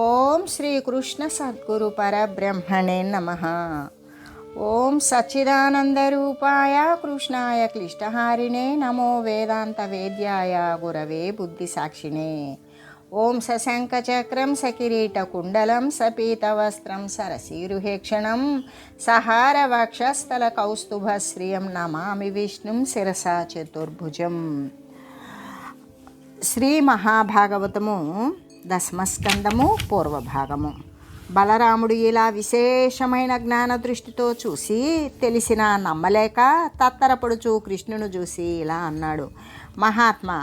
ఓం శ్రీకృష్ణ సద్గురు పరబ్రహ్మణే నమః. ఓం సచ్చిదానందరూపాయ కృష్ణాయ క్లిష్టహారిణే నమో వేదాంత వేద్యాయ గురవే బుద్ధిసాక్షిణే. ఓం సశంఖచక్రం సకిరీటకుండలం సపీతవస్త్రం సరసీరుహేక్షణం సహారవక్షస్థల కౌస్తుభశ్రియం నమామి విష్ణుం శిరసా చతుర్భుజం. శ్రీ మహాభాగవతము దశమస్కందము పూర్వభాగము. బలరాముడు ఇలా విశేషమైన జ్ఞాన దృష్టితో చూసి తెలిసిన నమ్మలేక తత్తరపడుచు కృష్ణును చూసి ఇలా అన్నాడు. మహాత్మా,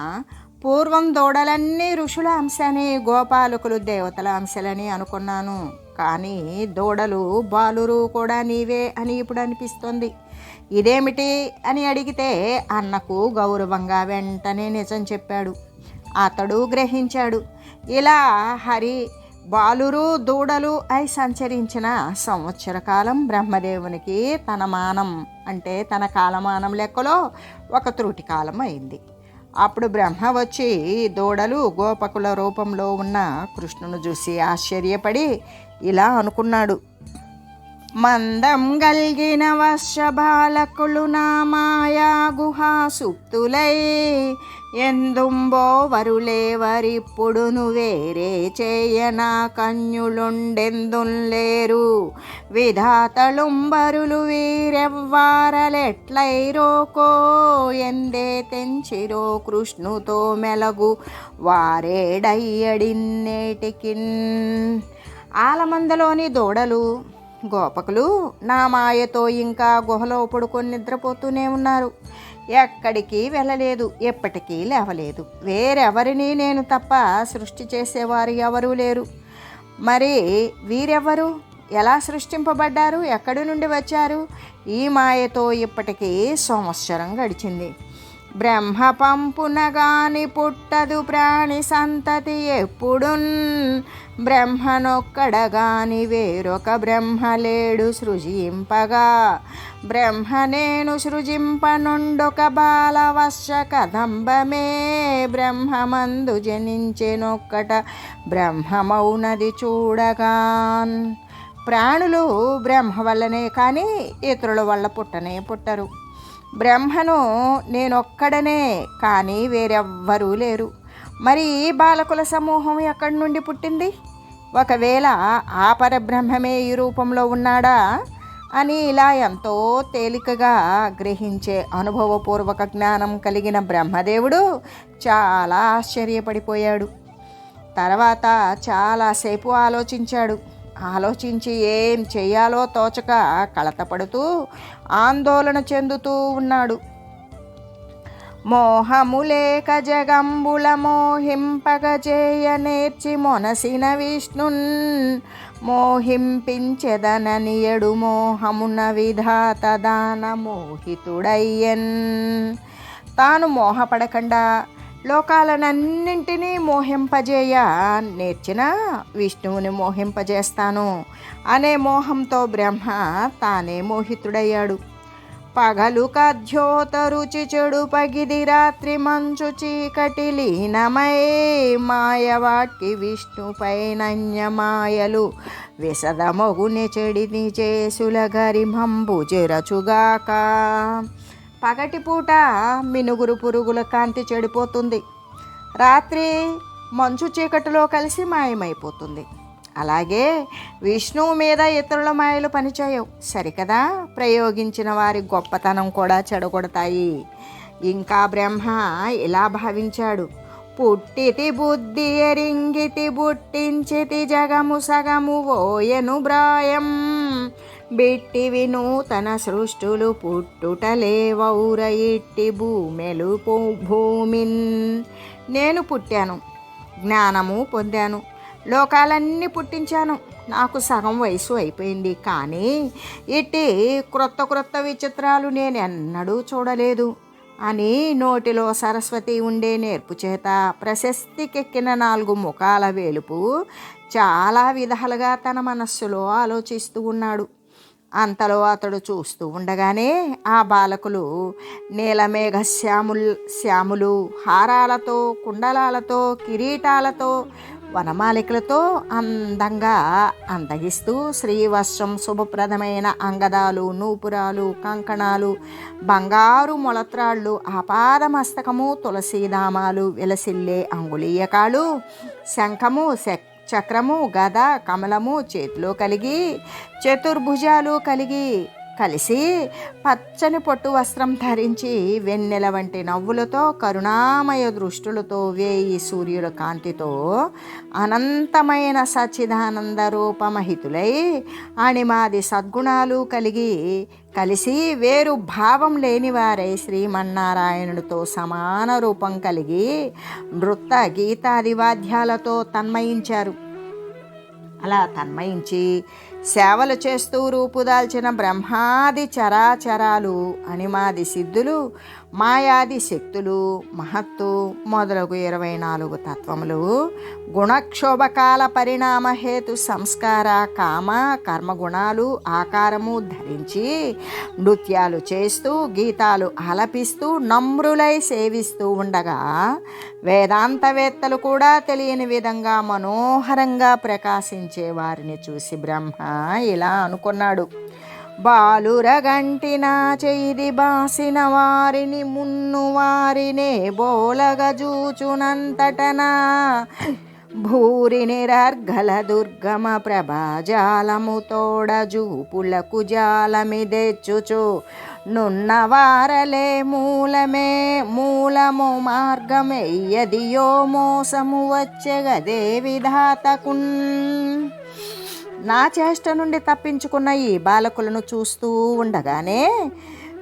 పూర్వం దూడలన్నీ ఋషుల అంశని, గోపాలకులు దేవతల అంశలని అనుకున్నాను. కానీ దూడలు బాలురు కూడా నీవే అని ఇప్పుడు అనిపిస్తుంది. ఇదేమిటి అని అడిగితే అన్నకు గౌరవంగా వెంటనే నిజం చెప్పాడు. అతడు గ్రహించాడు. ఇలా హరి బాలురు దూడలు అయి సంచరించిన సంవత్సర కాలం బ్రహ్మదేవునికి తన మానం అంటే తన కాలమానం లెక్కలో ఒక త్రుటి కాలం అయింది. అప్పుడు బ్రహ్మ వచ్చి దూడలు గోపకుల రూపంలో ఉన్న కృష్ణును చూసి ఆశ్చర్యపడి ఇలా అనుకున్నాడు. మందం గల్గిన వర్ష బాలకులు నా మాయా గుహా సుప్తులై ఎందుంబో వరులేవరిప్పుడును వేరే చేయనా కన్యులుండెందులేరు విధాతలుంబరులు వీరెవ్వారలెట్లైరోకో ఎందే తెంచిరో కృష్ణుతో మెలగు వారేడయ్యడిన్నేటికిన్. ఆలమందలోని దూడలు గోపకులు నా మాయతో ఇంకా గుహలో పడుకొని నిద్రపోతూనే ఉన్నారు. ఎక్కడికి వెళ్ళలేదు, ఎప్పటికీ లేవలేదు. వేరెవరిని నేను తప్ప సృష్టి చేసేవారు ఎవరూ లేరు. మరి వీరెవరు, ఎలా సృష్టింపబడ్డారు, ఎక్కడి నుండి వచ్చారు? ఈ మాయతో ఇప్పటికీ సంవత్సరం గడిచింది. బ్రహ్మ పంపునగాని పుట్టదు ప్రాణి సంతతి ఎప్పుడున్ బ్రహ్మనొక్కడగాని వేరొక బ్రహ్మ లేడు సృజింపగా. బ్రహ్మ నేను సృజింపనుండొక బాలవశ్య కదంబమే బ్రహ్మమందు జనించెనొక్కట బ్రహ్మమౌనది చూడగాన్. ప్రాణులు బ్రహ్మ వల్లనే కానీ ఇతరుల వల్ల పుట్టనే పుట్టరు. బ్రహ్మను నేనొక్కడనే కానీ వేరెవ్వరూ లేరు. మరి ఈ బాలకుల సమూహం ఎక్కడి నుండి పుట్టింది? ఒకవేళ ఆ పరబ్రహ్మమే ఈ రూపంలో ఉన్నాడా అని ఇలా ఎంతో తేలికగా గ్రహించే అనుభవపూర్వక జ్ఞానం కలిగిన బ్రహ్మదేవుడు చాలా ఆశ్చర్యపడిపోయాడు. తర్వాత చాలాసేపు ఆలోచించాడు. ఆలోచించి ఏం చేయాలో తోచక కలతపడుతూ ఆందోళన చెందుతూ ఉన్నాడు. మోహములేక జగంబుల మోహింపగజేయ నేర్చి మొనసిన విష్ణున్ మోహింపించెదననియడు మోహమున విధాత దాన మోహితుడయ్యన్. తాను మోహపడకుండా లోకాలనన్నింటినీ మోహింపజేయ నేర్చిన విష్ణువుని మోహింపజేస్తాను అనే మోహంతో బ్రహ్మ తానే మోహితుడయ్యాడు. పగలు కధ్యోత రుచి చెడు పగిది రాత్రి మంచు చీకటి లీనమై మాయవాటి విష్ణుపై నన్యమాయలు విశదమగుని చెడిని చేసుల గరిమంబు జరచుగాక. పగటిపూట మినుగురు పురుగుల కాంతి చెడిపోతుంది, రాత్రి మంచు చీకటిలో కలిసి మాయమైపోతుంది. అలాగే విష్ణువు మీద ఇతరుల మాయలు పనిచేయవు, సరికదా? ప్రయోగించిన వారి గొప్పతనం కూడా చెడగొడతాయి. ఇంకా బ్రహ్మ ఇలా భావించాడు. పుట్టితి బుద్ధి ఎరింగితి బుట్టించితి జగము సగము ఓయను బ్రాయం బిట్టి వినూతన సృష్టులు పుట్టుటలేవౌర ఇట్టి భూమెలు భూమిన్. నేను పుట్టాను, జ్ఞానము పొందాను, లోకాలన్నీ పుట్టించాను. నాకు సగం వయసు అయిపోయింది, కానీ ఇట్టి క్రొత్త క్రొత్త విచిత్రాలు నేను ఎన్నడూ చూడలేదు అని నోటిలో సరస్వతి ఉండే నేర్పు చేత ప్రశస్తికెక్కిన 4 ముఖాల వేలుపు చాలా విధాలుగా తన మనస్సులో ఆలోచిస్తూ ఉన్నాడు. అంతలో అతడు చూస్తూ ఉండగానే ఆ బాలకులు నీలమేఘ శ్యాములు హారాలతో, కుండలాలతో, కిరీటాలతో వనమాలికలతో అందంగా అందగిస్తూ శ్రీవత్సం శుభప్రదమైన అంగదాలు, నూపురాలు, కంకణాలు, బంగారు మొలత్రాళ్ళు, ఆపాదమస్తకము, తులసీదామాలు, విలసిల్లే అంగుళీయకాలు, శంఖము, చక్రము, గద, కమలము చేతిలో కలిగి, చతుర్భుజాలు కలిసి పచ్చని పొట్టు వస్త్రం ధరించి, వెన్నెల వంటి నవ్వులతో, కరుణామయ దృష్టులతో, వేయి సూర్యుల కాంతితో, అనంతమైన సచ్చిదానంద రూపమహితులై, అణిమాది సద్గుణాలు కలిసి వేరు భావం లేనివారై శ్రీమన్నారాయణుడితో సమాన రూపం కలిగి నృత్య గీతాది వాద్యాలతో తన్మయించారు. అలా తన్మయించి సేవలు చేస్తూ రూపుదాల్చిన బ్రహ్మాది చరాచరాలు, అణిమాది సిద్ధులు, మాయాది శక్తులు, మహత్తు మొదలగు 24 తత్వములు, గుణక్షోభకాల పరిణామహేతు సంస్కార కామ కర్మగుణాలు ఆకారము ధరించి నృత్యాలు చేస్తూ, గీతాలు ఆలపిస్తూ, నమ్రులై సేవిస్తూ ఉండగా, వేదాంతవేత్తలు కూడా తెలియని విధంగా మనోహరంగా ప్రకాశించే వారిని చూసి బ్రహ్మ ఇలా అనుకున్నాడు. బాలురగంటిన చేది బాసిన వారిని మున్ను వారినే బోలగజూచునంతటనా భూరిని రర్గల దుర్గమ ప్రభాజాలము తోడజూపులకు జాలమిదెచ్చుచు నున్నవారలే మూలము మార్గమెయ్యదియో మోసము వచ్చెగదే విధాతకున్. నా చేష్ట నుండి తప్పించుకున్న ఈ బాలకులను చూస్తూ ఉండగానే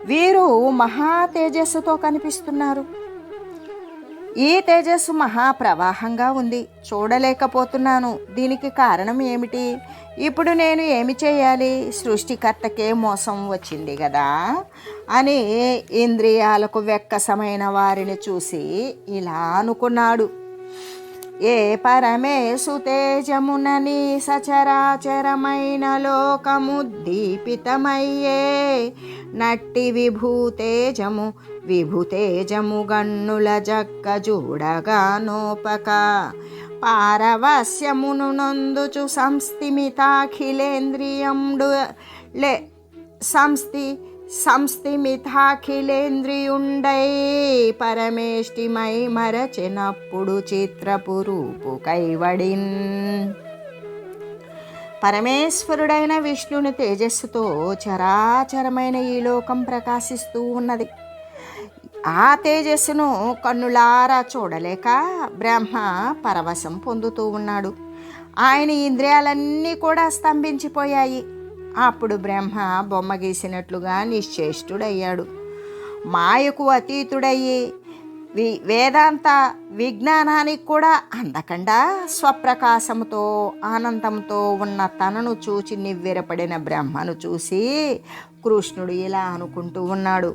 వీరు మహా తేజస్సుతో కనిపిస్తున్నారు. ఈ తేజస్సు మహాప్రవాహంగా ఉంది, చూడలేకపోతున్నాను. దీనికి కారణం ఏమిటి? ఇప్పుడు నేను ఏమి చేయాలి? సృష్టికర్తకే మోసం వచ్చింది కదా అని ఇంద్రియాలకు వెక్కసమైన వారిని చూసి ఇలా అనుకున్నాడు. ఏ పరమేశు తేజమునని సచరాచరమైన లోకముద్దీపితమయ్యే నట్టి విభూతేజము గన్నుల జక్క జూడగానోపక పారవస్యమును నొందుచు సంస్థిమితాఖిలేంద్రియుండై పరమేష్టిమై మరచెనప్పుడు చిత్రపు రూపు కైవడిన్. పరమేశ్వరుడైన విష్ణుని తేజస్సుతో చరాచరమైన ఈ లోకం ప్రకాశిస్తూ ఉన్నది. ఆ తేజస్సును కన్నులారా చూడలేక బ్రహ్మ పరవశం పొందుతూ ఉన్నాడు. ఆయన ఇంద్రియాలన్నీ కూడా స్తంభించిపోయాయి. అప్పుడు బ్రహ్మ బొమ్మ గీసినట్లుగా నిశ్చేష్టుడయ్యాడు. మాయకు అతీతుడయ్యి వేదాంత విజ్ఞానానికి కూడా అందకుండా స్వప్రకాశంతో ఆనందంతో ఉన్న తనను చూచి నివ్వెరపడిన బ్రహ్మను చూసి కృష్ణుడు ఇలా అనుకుంటూ ఉన్నాడు.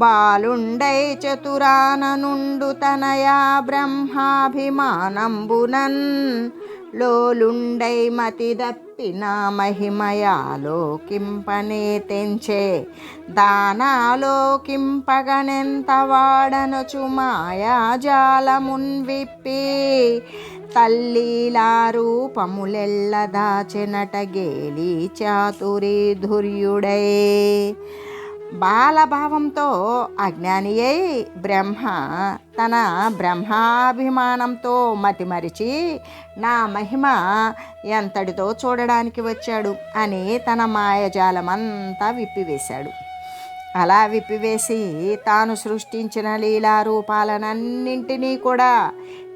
బాలుండై చతురాననుండు తనయా బ్రహ్మాభిమానంబునన్ లోలుండై మతిదప్పిన మహిమయాలోకింపనే తెంచే దానాలోకింపగనెంత వాడనుచు మాయాజాలమున్ విప్పి తల్లీలా రూపములెల్ల దాచెనట గేలి చాతురి ధుర్యుడై. బాలభావంతో అజ్ఞానియై బ్రహ్మ తన బ్రహ్మాభిమానంతో మతిమరిచి నా మహిమ ఎంతటితో చూడడానికి వచ్చాడు అని తన మాయజాలమంతా విప్పివేశాడు. అలా విప్పివేసి తాను సృష్టించిన లీలారూపాలనన్నింటినీ కూడా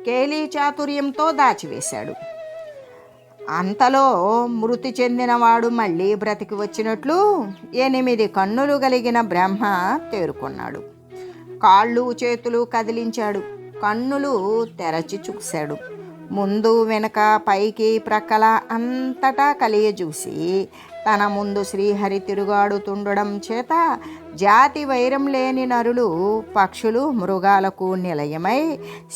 కేలీ చాతుర్యంతో దాచివేశాడు. అంతలో మృతి చెందినవాడు మళ్ళీ బ్రతికి వచ్చినట్లు 8 కన్నులు కలిగిన బ్రహ్మ తేరుకున్నాడు. కాళ్ళు చేతులు కదిలించాడు, కన్నులు తెరచి చూశాడు. ముందు వెనక పైకి ప్రక్కల అంతటా కలియజూసి తన ముందు శ్రీహరి తిరుగాడుతుండడం చేత జాతి వైరం లేని నరులు పక్షులు మృగాలకు నిలయమై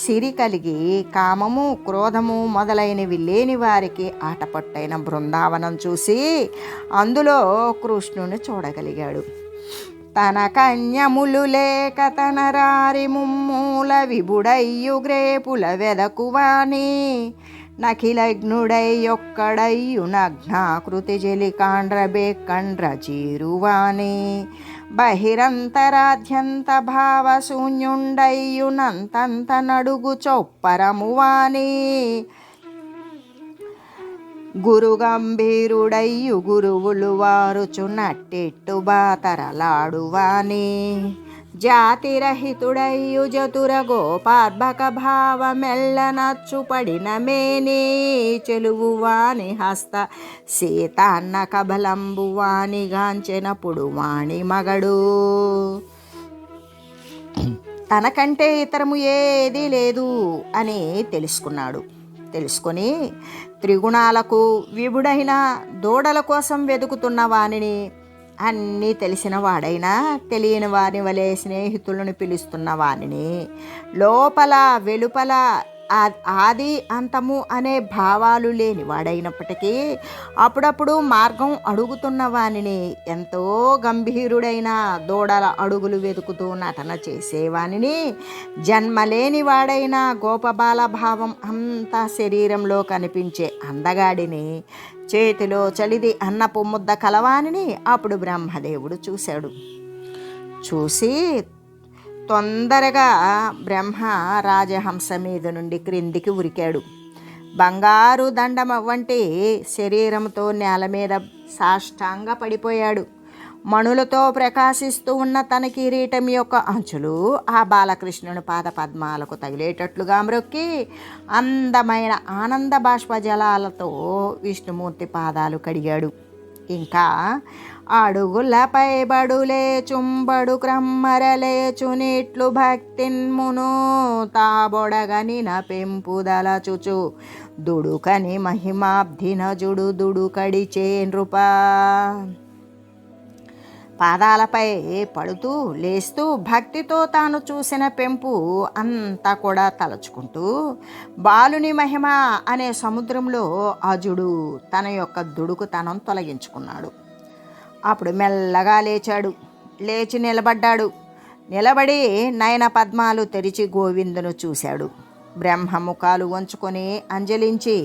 సిరి కలిగి కామము క్రోధము మొదలైనవి లేని వారికి ఆటపట్టైన బృందావనం చూసి అందులో కృష్ణుని చూడగలిగాడు. తన కన్యములు లేక తన రారి ముమ్మూల విభుడయ్యు గ్రేపుల వెదకువాని నఖిలగ్నుడై ఒక్కడయ్యు నగ్నాకృతి జలికాండ్రబే కండ్ర చీరువాణి బహిరంతరాధ్యంత భావశూన్యుండయ్యునంతంత నడుగు చొప్పరమువాణి గురు గంభీరుడయ్యు గురువులు వారుచు నట్టెట్టు బాతరలాడువాని జాతిరహితుడయ్యు జతుర గోపార్భక భావమెల్ల నచ్చు పడిన మేని చెలువువాని హస్త సీతాన్న కబలంబువాని గాంచెనప్పుడు వాణి మగడు తనకంటే ఇతరము ఏదీ లేదు అని తెలుసుకొని త్రిగుణాలకు విభుడైన దూడల కోసం వెతుకుతున్న వానిని అన్నీ తెలిసిన వాడైనా తెలియని వాని వలె స్నేహితులను పిలుస్తున్న వానిని లోపల వెలుపల ఆది అంతము అనే భావాలు లేని వాడైనప్పటికీ అప్పుడప్పుడు మార్గం అడుగుతున్న వానిని ఎంతో గంభీరుడైన దూడల అడుగులు వెతుకుతూ నటన చేసేవానిని జన్మలేని వాడైన గోపబాల భావం అంతా శరీరంలో కనిపించే అందగాడిని చేతిలో చలిది అన్నపు ముద్ద కలవానిని అప్పుడు బ్రహ్మదేవుడు చూసి తొందరగా బ్రహ్మ రాజహంస మీద నుండి క్రిందికి ఉరికాడు. బంగారు దండం వంటి శరీరంతో నేల మీద సాష్టాంగ పడిపోయాడు. మణులతో ప్రకాశిస్తూ ఉన్న తన కిరీటం యొక్క అంచులు ఆ బాలకృష్ణుని పాద పద్మాలకు తగిలేటట్లుగా మ్రొక్కి అందమైన ఆనంద బాష్పజలాలతో విష్ణుమూర్తి పాదాలు కడిగాడు. ఇంకా అడుగులపై బడులే చుంబడు క్రమ్మరలేచునిట్లు భక్తిన్మును తాబొడగని పెంపుదల చుచు దుడుకని మహిమాబ్ధిన జుడు దుడుకడిచే నృపా పాదాలపై పడుతూ లేస్తూ భక్తితో తాను చూసిన పెంపు అంతా కూడా తలచుకుంటూ బాలుని మహిమ అనే సముద్రంలో అజుడు తన యొక్క దుడుకుతనం తొలగించుకున్నాడు. అప్పుడు మెల్లగా లేచి నిలబడి నయన పద్మాలు తెరిచి గోవిందును చూశాడు. బ్రహ్మ ముఖాలు వంచుకొని అంజలించి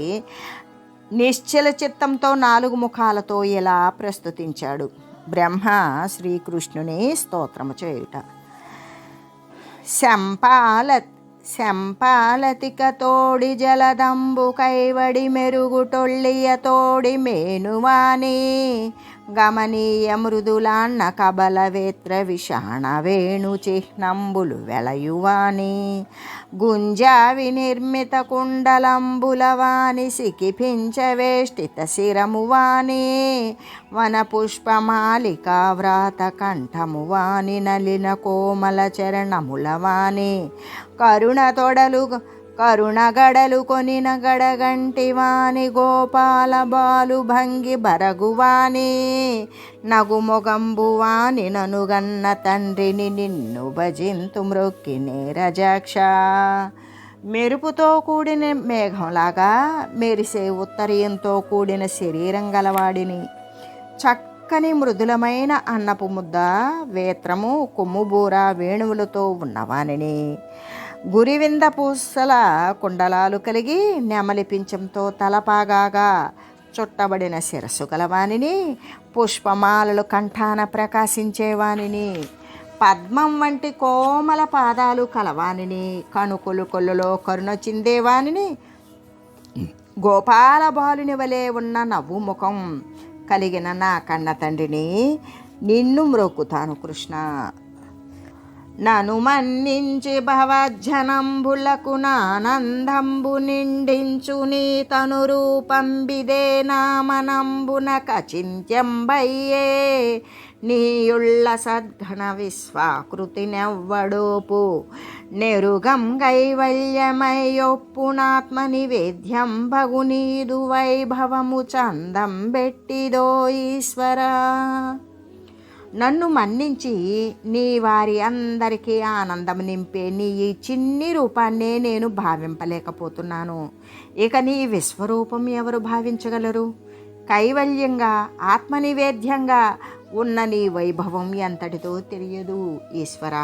నిశ్చల చిత్తంతో 4 ముఖాలతో ఇలా ప్రస్తుతించాడు. బ్రహ్మ శ్రీకృష్ణుని స్తోత్రము చేయుట. శంపాలతిక తోడి జలదంబు కైవడి మెరుగుటొల్లియ తోడి మేనువాని గమనీయ మృదులాన్న కబల వేత్ర విషాణ వేణు చిహ్నంబులు వెలయువాని గుంజా వినిర్మిత కుండలంబులవాని సికిపించవేష్టిత శిరమువాని వన పుష్పమాలికా వ్రాత కంఠమువాని నలిన కోమల చరణములవాని కరుణగడలు కొనిన గడగంటివాని గోపాల బాలు భంగి బరగువాని నగుమొగంబువాని ననుగన్న తండ్రిని నిన్ను భజింతు మ్రొక్కి నీరజాక్ష మెరుపుతో కూడిన మేఘంలాగా మెరిసే ఉత్తరీయంతో కూడిన శరీరం గలవాడిని చక్కని మృదులమైన అన్నపు ముద్ద వేత్రము కొమ్ముబూర వేణువులతో ఉన్నవానిని గురివింద పూసల కుండలాలు కలిగి నెమలి పింఛంతో తలపాగాగా చుట్టబడిన శిరస్సు గలవానిని పుష్పమాలలు కంఠాన ప్రకాశించేవానిని పద్మం వంటి కోమల పాదాలు కలవానిని కణుకులు కొల్లులో కరుణ చిందేవానిని గోపాల బాలుని వలె ఉన్న నవ్వు ముఖం కలిగిన నా కన్న తండ్రిని నిన్ను మ్రొక్కుతాను కృష్ణ. నను మన్నించి భవజ్జనంబులకు నానందంబు నిండించు నీ తను రూపంబిదే నామనంబున కచింత్యంబయ్యే నీయుళ్ళ సద్ఘన విశ్వాకృతి నెవ్వడోపు నెరుగం కైవల్యమయ్యొప్పునాత్మ నివేద్యం భగు నీదు వైభవము చందం బెట్టిదో ఈశ్వరా. నన్ను మన్నించి నీ వారి అందరికీ ఆనందం నింపే నీ ఈ చిన్ని రూపాన్నే నేను భావింపలేకపోతున్నాను. ఇక నీ విశ్వరూపం ఎవరు భావించగలరు? కైవల్యంగా ఆత్మనివేద్యంగా ఉన్న నీ వైభవం ఎంతటితో తెలియదు ఈశ్వర.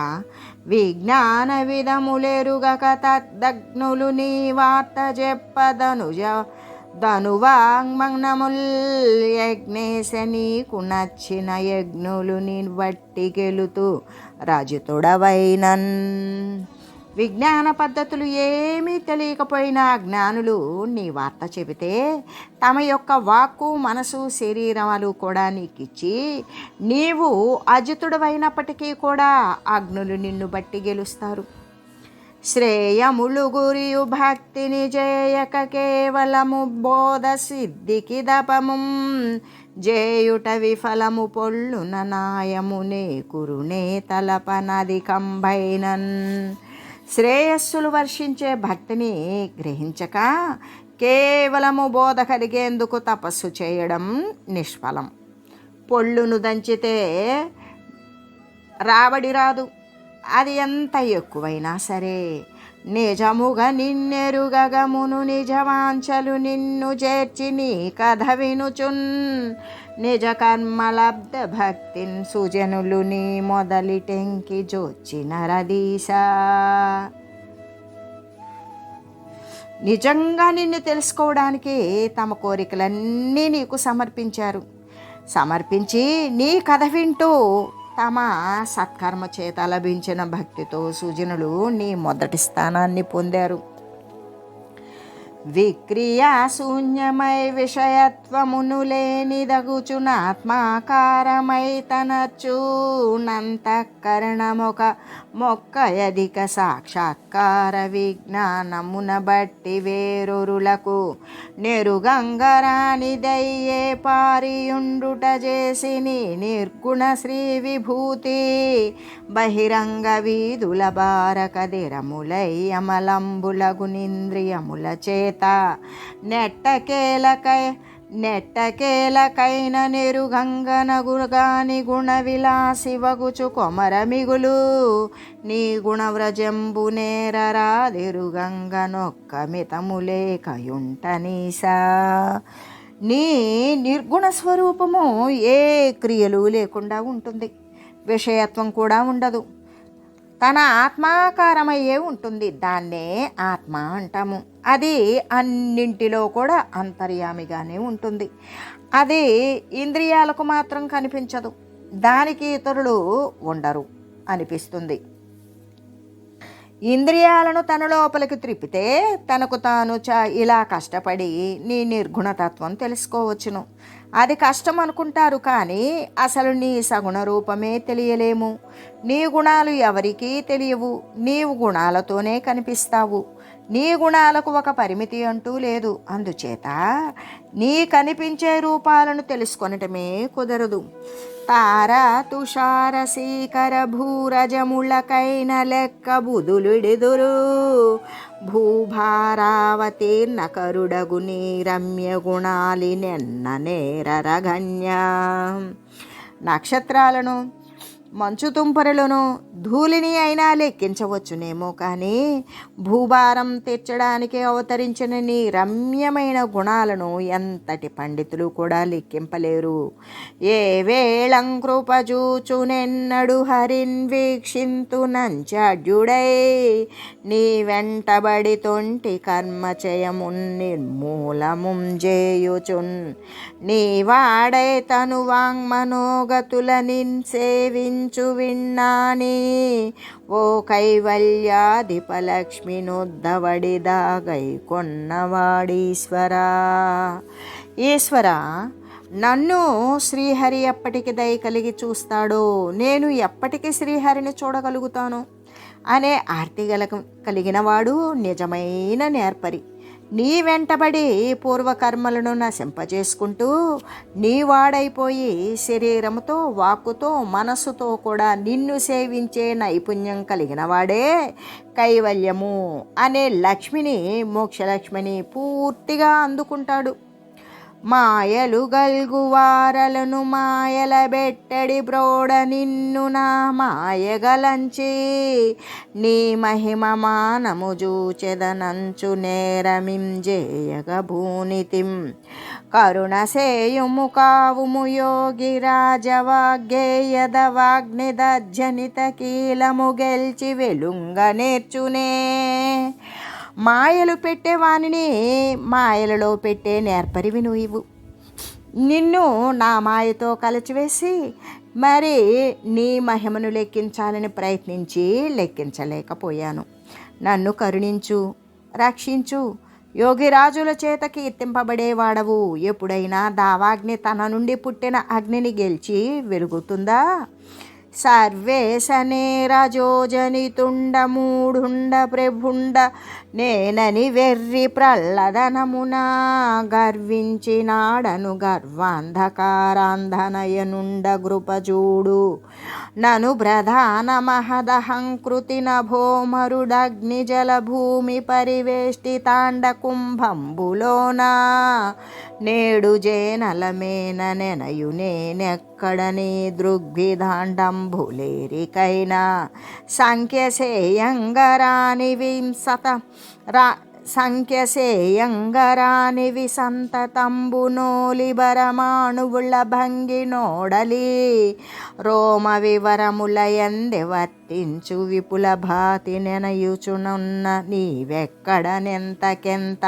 విజ్ఞాన విధములెరుగక తద్దగ్నులు నీ వార్త చెప్పదనుజ ధనువాంగ్మగ్నముల్ యజ్ఞేశ నీకు నచ్చిన యజ్ఞులు నీ బట్టి గెలుతూ రజతుడవైనన్. విజ్ఞాన పద్ధతులు ఏమీ తెలియకపోయినా జ్ఞానులు నీ వార్త చెబితే తమ యొక్క వాక్కు మనసు శరీరాలు కూడా నీకిచ్చి నీవు అజితుడవైనప్పటికీ కూడా అగ్నులు నిన్ను బట్టి గెలుస్తారు. శ్రేయములు గురియు భక్తిని జేయక కేవలము బోధ సిద్ధికి దపము జేయుట విఫలము పొల్లున నాయమునే కురునే తలపనది కంబైనన్. శ్రేయస్సులు వర్షించే భక్తిని గ్రహించక కేవలము బోధ కలిగేందుకు తపస్సు చేయడం నిష్ఫలం. పొళ్ళును దంచితే రాబడి రాదు, అది ఎంత ఎక్కువైనా సరే. నిజముగా నిన్నెరుగగమును నిజవాంచలు నిన్ను చేర్చి నీ కథ వినుచున్ నిజ కర్మలబ్ధ భక్తిన్ సుజనులు నీ మొదలిటెంకి జోచిన రదీశా. నిజంగా నిన్ను తెలుసుకోవడానికి తమ కోరికలన్నీ నీకు సమర్పించి నీ కథ వింటూ తమ సత్కర్మ చేత లభించిన భక్తితో సుజనులు నీ మొదటి స్థానాన్ని పొందారు. విక్రియా శూన్యమై విషయత్వమును లేనిదగుచునాత్మాకారమై తనచూనంతఃకరణమొక మొక్కయధిక సాక్షాత్కార విజ్ఞానమున బట్టి వేరొరులకు నెరుగంగరానిదయ్యే పారియుండుట చేసిని నిర్గుణ శ్రీ విభూతి బహిరంగ వీధుల బారకదిరములై అమలంబులగునింద్రియముల చేత నెట్టకేలకైన నెరుగంగనగుగాని గుణ విలాసి వగుచు కొమరమిగులు నీ గుణవ్రజంబు నేరరాదిరుగంగనొక్క మితములేకయుంటనీసా. నీ నిర్గుణ స్వరూపము ఏ క్రియలు లేకుండా ఉంటుంది, విషయత్వం కూడా ఉండదు, తన ఆత్మాకారమయ్యే ఉంటుంది. దాన్నే ఆత్మ అంటాము. అది అన్నింటిలో కూడా అంతర్యామిగానే ఉంటుంది. అది ఇంద్రియాలకు మాత్రం కనిపించదు, దానికి ఇతరులు ఉండరు అనిపిస్తుంది. ఇంద్రియాలను తన లోపలికి త్రిప్పితే తనకు తాను ఇలా కష్టపడి నీ నిర్గుణతత్వం తెలుసుకోవచ్చును. అది కష్టం అనుకుంటారు, కానీ అసలు నీ సగుణ రూపమే తెలియలేము. నీ గుణాలు ఎవరికీ తెలియవు, నీవు గుణాలతోనే కనిపిస్తావు. నీ గుణాలకు ఒక పరిమితి అంటూ లేదు. అందుచేత నీ కనిపించే రూపాలను తెలుసుకొనటమే కుదరదు. తార తుషార శీకర భూరజములకైన లెక్క బుధులుడిదురు భూభారావతీర్ణ కరుడగు నీ రమ్య గుణాలి నెన్న నేరరగణ్య. నక్షత్రాలను, మంచు తుంపరులను, ధూళిని అయినా లెక్కించవచ్చునేమో, కానీ భూభారం తీర్చడానికి అవతరించిన నీ రమ్యమైన గుణాలను ఎంతటి పండితులు కూడా లెక్కింపలేరు. ఏ వేళం కృపజూచునెన్నడు హరిన్ వీక్షింతు నంచడ్యుడై నీ వెంటబడి తొంటి కర్మచయమున్ నిర్మూలముం జేయుచున్ నీ వాడై తను వాంగ్మనోగతుల నిన్ సేవించు విన్నాని ఓ కైవల్యాధిపలక్ష్మినుద్దవడిదాగై కొన్నవాడీశ్వరా. ఈశ్వర, నన్ను శ్రీహరి ఎప్పటికి దయ కలిగి చూస్తాడో నేను ఎప్పటికీ శ్రీహరిని చూడగలుగుతాను అనే ఆర్తి కలిగినవాడు నిజమైన నేర్పరి. నీ వెంటబడి పూర్వకర్మలను నశింపజేసుకుంటూ నీ వాడైపోయి శరీరముతో, వాక్కుతో, మనస్సుతో కూడా నిన్ను సేవించే నైపుణ్యం కలిగిన వాడే కైవల్యము అనే లక్ష్మిని, మోక్షలక్ష్మిని పూర్తిగా అందుకుంటాడు. మాయలు గల్గువారలను మాయల బెట్టడి బ్రోడ నిన్ను నా మాయగలంచి నీ మహిమ మానము జూచెదనంచు నేరమింజేయగ భూనితిం కరుణసేయుము కావుము యోగి రాజవాగ్గేయదవాగ్నిదజ్జనిత కీలము గెల్చి వెలుంగ నేర్చునే. మాయలు పెట్టేవానిని మాయలలో పెట్టే నేర్పరివి నువ్వు. నిన్ను నా మాయతో కలచివేసి మరి నీ మహిమను లెక్కించాలని ప్రయత్నించి లెక్కించలేకపోయాను. నన్ను కరుణించు, రక్షించు. యోగిరాజుల చేత కీర్తింపబడేవాడవు. ఎప్పుడైనా దావాగ్ని తన నుండి పుట్టిన అగ్నిని గెలిచి వెలుగుతుందా? సర్వేశనే రజోజనితుండ మూఢుండ ప్రభుండ నేనని వెర్రి ప్రహ్లదనమునా గర్వించినాడను గర్వాంధకారాంధనయనుండ గృపజూడు నను ప్రధాన మహదహంకృతి నభోమరుడగ్ని జలభూమి పరివేష్టితాండ కుంభంబులోనా నేడు జేనలమేన నెనయు నేనెక్కడని దృగ్విధాండంబులేరికైనా సంఖ్యసేయంగరానివి సంతతంబునోలి బరమాణువుల భంగి నోడలి రోమ వివరములయందె వర్తించు విపుల భాతి నెనయుచునున్న నీవెక్కడనెంతకెంత.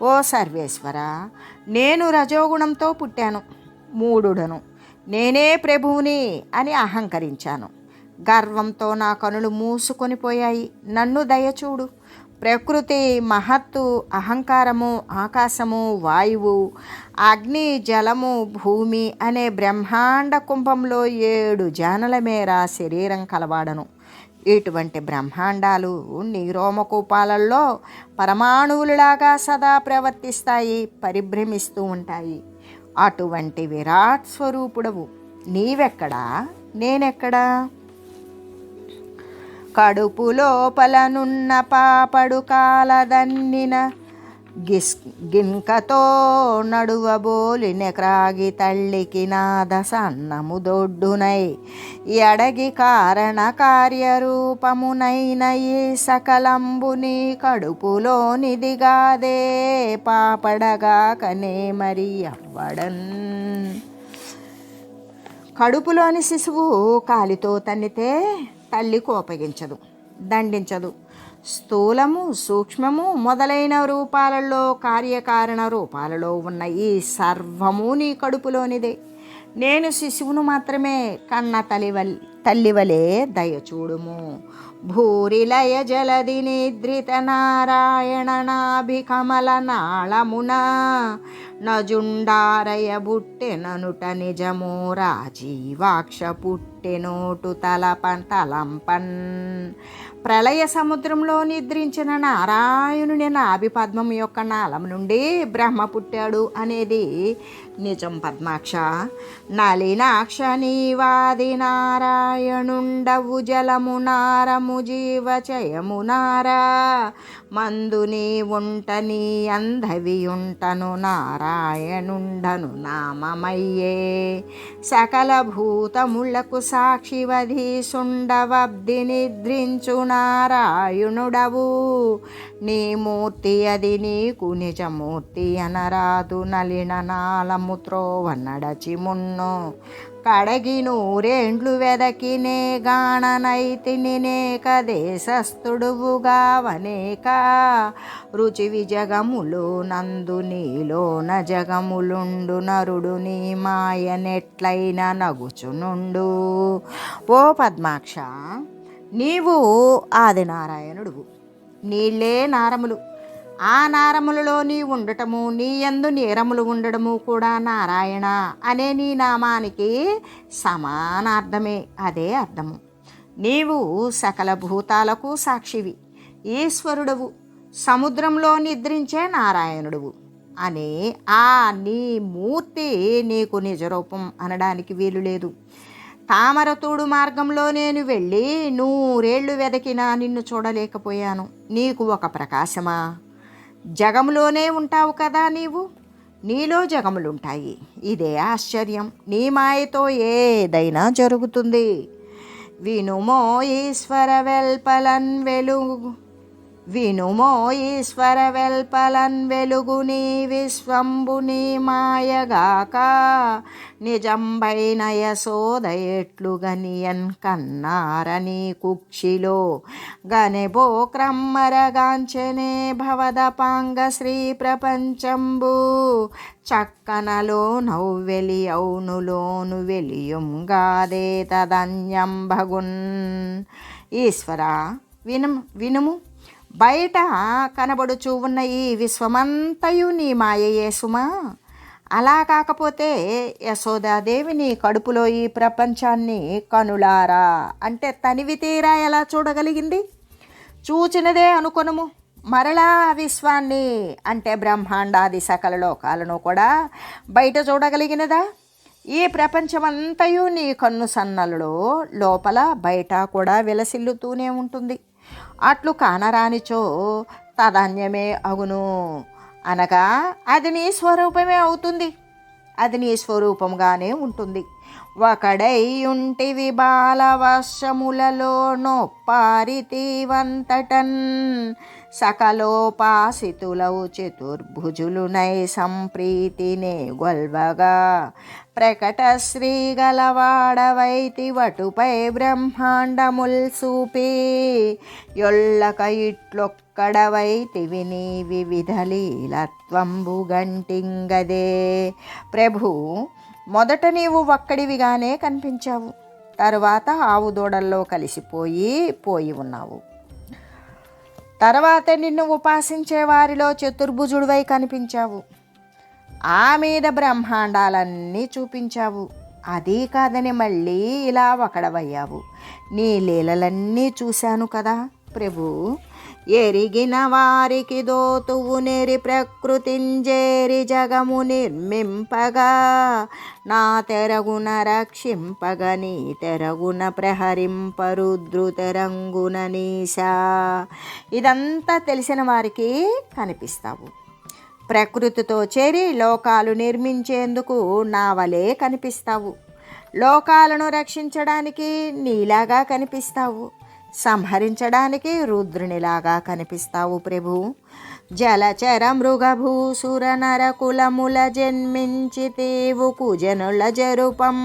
ఓ సర్వేశ్వర, నేను రజోగుణంతో పుట్టాను, మూఢుడను, నేనే ప్రభువుని అని అహంకరించాను. గర్వంతో నా కనులు మూసుకొని పోయాయి. నన్ను దయచూడు. ప్రకృతి, మహత్తు, అహంకారము, ఆకాశము, వాయువు, అగ్ని, జలము, భూమి అనే బ్రహ్మాండ కుంభంలో 7 జానల మేర శరీరం కలవాడను. ఇటువంటి బ్రహ్మాండాలు నీ రోమకూపాలలో పరమాణువులలాగా సదా ప్రవర్తిస్తాయి, పరిభ్రమిస్తూ ఉంటాయి. అటువంటి విరాట్ స్వరూపుడవు నీవెక్కడా, నేనెక్కడా? కడుపు లోపలనున్న పాపడు కాలదన్నిన గిన్కతో నడువబోలిన క్రాగి తల్లికి నాద సన్నము దొడ్డునై ఎడగి కారణ కార్యరూపమునైన ఈ సకలంబుని కడుపులోనిదిగాదే పాపడగా కనే మరి అవ్వడన్. కడుపులోని శిశువు కాలితో తన్నితే తల్లి కోపగించదు, దండించదు. స్థూలము, సూక్ష్మము మొదలైన రూపాలలో, కార్యకారణ రూపాలలో ఉన్న ఈ సర్వము నీ కడుపులోనిదే. నేను శిశువును మాత్రమే. కన్న తల్లివలే దయచూడుము. భూరిలయ జలది నిద్రిత నారాయణ నాభికమల నాళమున నజుండారయ బుట్టెననుట నిజము రాజీవాక్ష పుట్టెనోటు తలంపన్. ప్రళయ సముద్రంలో నిద్రించిన నారాయణుని నాభి పద్మం యొక్క నాళం నుండి బ్రహ్మ పుట్టాడు అనేది నిజం పద్మాక్ష. నలినాక్ష నీవాది నారాయణుండవు జలము నారము జీవచయము నారా మందు నీ ఉంట నీ అంధవియుంటను నారాయణుండను నామమయ్యే. సకల భూతములకు సాక్షివధి సుండవబ్ది నిద్రించు నారాయణుడవు. నీ మూర్తి అది నీకు నిజమూర్తి అనరాదు. నలిన నాళము త్రోవ నడచి మున్ను కడగి 100 వెదకి నే గాణనైతిని నేక దేశస్థుడువుగావనేక రుచి విజగములు నందు నీలోన జగములుండు నరుడు నీ మాయనెట్లైన నగుచునుండు. ఓ పద్మాక్ష, నీవు ఆదినారాయణుడువు. నీళ్ళే నారములు. ఆ నారములలో నీ ఉండటము, నీ యందు నేరములు ఉండడము కూడా నారాయణ అనే నీ నామానికి సమానార్థమే. అదే అర్థము. నీవు సకల భూతాలకు సాక్షివి, ఈశ్వరుడవు, సముద్రంలో నిద్రించే నారాయణుడువు అని ఆ నీ మూర్తి నీకు నిజరూపం అనడానికి వీలు లేదు. తామరతూడు మార్గంలో నేను వెళ్ళి 100 వెదకినా నిన్ను చూడలేకపోయాను. నీకు ఒక ప్రకాశమా? జగములోనే ఉంటావు కదా నీవు. నీలో జగములుంటాయి. ఇదే ఆశ్చర్యం. నీ మాయతో ఏదైనా జరుగుతుంది. వినుమో ఈశ్వర వెల్పలన్ వెలుగు వినుమో ఈశ్వర వెల్పలన్ వెలుగు నీ విశ్వంబు నీ మాయగాక నిజంబైన యశోద ఎట్లు గనియన్ కన్నారని కుక్షిలో గనెబో క్రమ్మరగాంచనే భవదపాంగ శ్రీ ప్రపంచంబు చక్కనలో నవ్వెలి అవునులోను వెలియుంగాదే తదన్యం భగున్. ఈశ్వర వినుము. బయట కనబడుచూ ఉన్న ఈ విశ్వమంతయు నీ మాయయే సుమా. అలా కాకపోతే యశోదాదేవి నీ కడుపులో ఈ ప్రపంచాన్ని కనులారా అంటే తనివి తీరా ఎలా చూడగలిగింది? చూచినదే అనుకొనుము. మరలా విశ్వాన్ని అంటే బ్రహ్మాండాది సకల లోకాలను కూడా బయట చూడగలిగినదా? ఈ ప్రపంచమంతయు నీ కన్ను సన్నలలో లోపల బయట కూడా విలసిల్లుతూనే ఉంటుంది. అట్లు కానరానిచో తదన్యమే అగును అనగా అది నీ స్వరూపమే అవుతుంది. అది నీ స్వరూపంగానే ఉంటుంది. ఒకడై ఉంటివి బాలవశములలో నొప్పారితీవంతటన్ సకలోపాసితులవు చతుర్భుజులునై సంప్రీతినే గొల్వగా ప్రకట శ్రీ గలవాడవైతి వటుపై బ్రహ్మాండముల్ సూపి యొల్లక ఇట్లొక్కడవైతివి నీ వివిధ లీలత్వంబు గంటింగదే. ప్రభు, మొదట నీవు ఒక్కడివిగానే కనిపించావు. తరువాత ఆవు దూడల్లో కలిసిపోయి ఉన్నావు. తర్వాత నిన్ను ఉపాసించే వారిలో చతుర్భుజుడివై కనిపించావు. ఆ మీద బ్రహ్మాండాలన్నీ చూపించావు. అదీ కాదని మళ్ళీ ఇలా ఒకడవయ్యావు. నీ లీలలన్నీ చూశాను కదా ప్రభు. ఎరిగిన వారికి దోతువు నెరి ప్రకృతింజేరి జగము నిర్మింపగా నా తెరగున రక్షింపగ నీ తెరగున ప్రహరింపరుద్రుతెరంగున నీశా. ఇదంతా తెలిసిన వారికి కనిపిస్తావు. ప్రకృతితో చేరి లోకాలు నిర్మించేందుకు నా వలే కనిపిస్తావు. లోకాలను రక్షించడానికి నీలాగా కనిపిస్తావు. సంహరించడానికి రుద్రునిలాగా కనిపిస్తావు ప్రభు. జలచర మృగభూసుర నరకులముల జన్మించితేవు కుజనుల జరుపం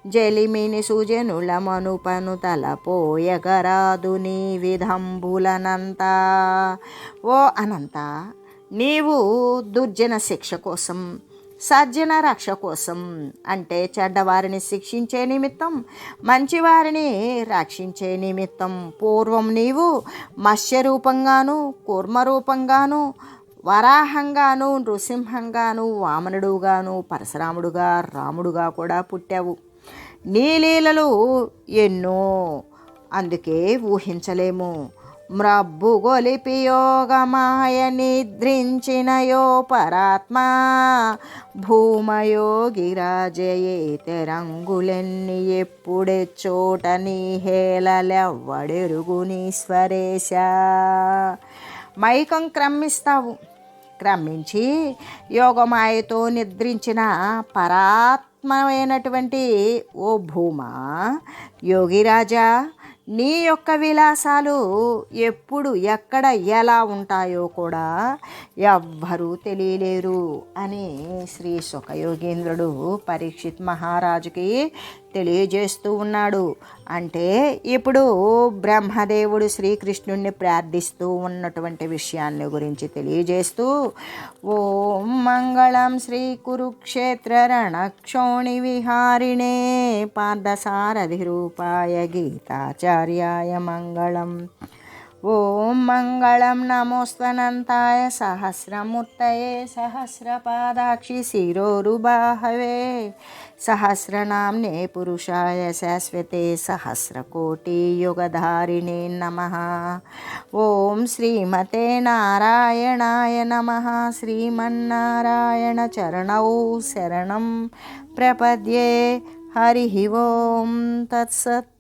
జలిమిని సుజనుల మనుపను తలపోయగరాదు నీ విధంబులనంత. ఓ అనంత, నీవు దుర్జన శిక్ష కోసం, సజ్జన రక్ష కోసం అంటే చెడ్డవారిని శిక్షించే నిమిత్తం, మంచివారిని రక్షించే నిమిత్తం పూర్వం నీవు మత్స్యరూపంగాను, కూర్మరూపంగాను, వరాహంగాను, నృసింహంగాను, వామనుడుగాను, పరశురాముడుగా, రాముడుగా కూడా పుట్టావు. నీ లీలలు ఎన్నో, అందుకే ఊహించలేము. మ్రబ్బు గొలిపి యోగమాయ నిద్రించిన యో పరాత్మ భూమయోగిరాజయే తెరంగులెన్ని ఎప్పుడే చోట నీ హేళలెవ్వడెరుగు నీశ్వరేశ. మైకం క్రమించి యోగమాయతో నిద్రించిన పరాత్మైనటువంటి ఓ భూమా, యోగిరాజా, నీ యొక్క విలాసాలు ఎప్పుడు ఎక్కడ ఎలా ఉంటాయో కూడా ఎవ్వరూ తెలియలేరు అని శ్రీ సుఖయోగేంద్రుడు పరీక్షిత్ మహారాజుకి తెలియజేస్తూ ఉన్నాడు. అంటే ఇప్పుడు బ్రహ్మదేవుడు శ్రీకృష్ణుడిని ప్రార్థిస్తూ ఉన్నటువంటి విషయాన్ని గురించి తెలియజేస్తూ ఓం మంగళం శ్రీ కురుక్షేత్ర రణక్షోణి విహారిణే పార్థసారథి రూపాయ గీతాచార్యాయ మంగళం. ఓం మంగళం నమోస్త్వనంతాయ సహస్రమూర్తయే సహస్రపాదాక్షి శిరోరుబాహవే సహస్రనామ్నే పురుషాయ శాశ్వతే సహస్రకోటి యుగధారిణే నమః. ఓం శ్రీమతే నారాయణాయ నమః. శ్రీమన్నారాయణ చరణౌ శరణం ప్రపద్యే. హరి ఓం తత్సత్.